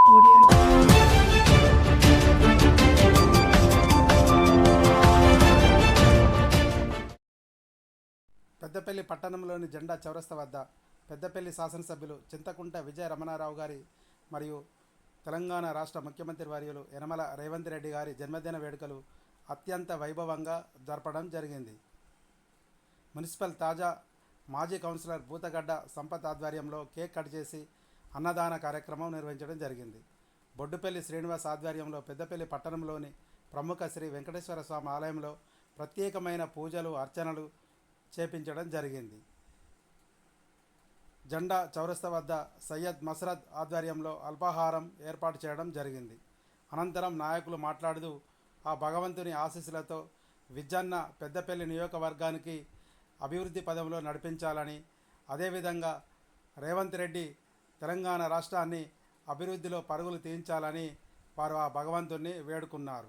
పెద్దపల్లి పట్టణంలోని జెండా చౌరస్తా వద్ద పెద్దపల్లి శాసనసభ్యులు చింతకుంట విజయ రమణారావు గారి మరియు తెలంగాణ రాష్ట్ర ముఖ్యమంత్రి వర్యులు యనమల రేవంత్ రెడ్డి గారి జన్మదిన వేడుకలు అత్యంత వైభవంగా జరపడం జరిగింది. మున్సిపల్ తాజా మాజీ కౌన్సిలర్ బూతగడ్డ సంపత్ ఆధ్వర్యంలో కేక్ కట్ చేసి అన్నదాన కార్యక్రమం నిర్వహించడం జరిగింది. బొడ్డుపల్లి శ్రీనివాస్ ఆధ్వర్యంలో పెద్దపల్లి పట్టణంలోని ప్రముఖ శ్రీ వెంకటేశ్వర స్వామి ఆలయంలో ప్రత్యేకమైన పూజలు అర్చనలు చేపించడం జరిగింది. జెండా చౌరస్తా వద్ద సయ్యద్ మసరద్ ఆధ్వర్యంలో అల్పాహారం ఏర్పాటు చేయడం జరిగింది. అనంతరం నాయకులు మాట్లాడుతూ ఆ భగవంతుని ఆశీస్సులతో విజ్జన్న పెద్దపల్లి నియోజకవర్గానికి అభివృద్ధి పదంలో నడిపించాలని, అదేవిధంగా రేవంత్ రెడ్డి తెలంగాణ రాష్ట్రాన్ని అభివృద్ధిలో పరుగులు తీయించాలని వారు ఆ భగవంతుని వేడుకున్నారు.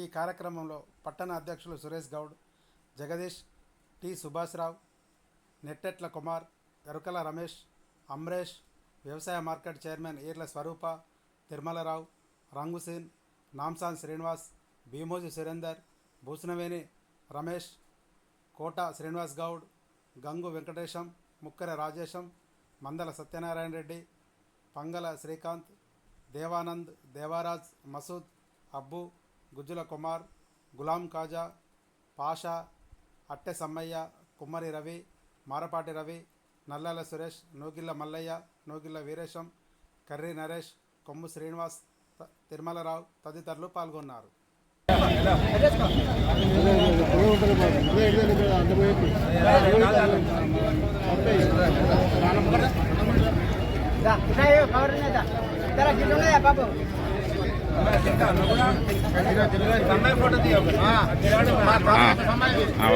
ఈ కార్యక్రమంలో పట్టణ అధ్యక్షులు సురేష్ గౌడ్, జగదీష్, టి సుభాష్రావు, నెట్టెట్ల కుమార్, ఎరుకల రమేష్, అమ్రేష్, వ్యవసాయ మార్కెట్ చైర్మన్ ఈర్ల స్వరూప, తిరుమలరావు, రంగుసీన్, నాంసాన్ శ్రీనివాస్, భీమోజు సురేందర్, భూషణవేణి రమేష్, కోట శ్రీనివాస్ గౌడ్, గంగు వెంకటేశం, ముక్కర రాజేశం, మందల సత్యనారాయణ రెడ్డి, పంగల శ్రీకాంత్, దేవానంద్, దేవారాజ్, మసూద్, అబ్బు, గుజ్జుల కుమార్, గులాం కాజా, పాషా, అట్టె సమ్మయ్య, కుమ్మరి రవి, మారపాటి రవి, నల్లాల సురేష్, నోగిళ్ళ మల్లయ్య, నోగిళ్ళ వీరేశం, కర్రీ నరేష్, కొమ్ము శ్రీనివాస్, తిరుమలరావు తదితరులు పాల్గొన్నారు.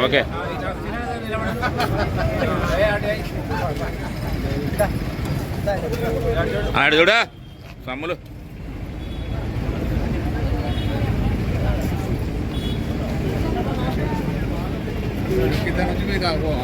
ఓకే ఆడు చూడా సమ్ములు kita nanti mereka kok,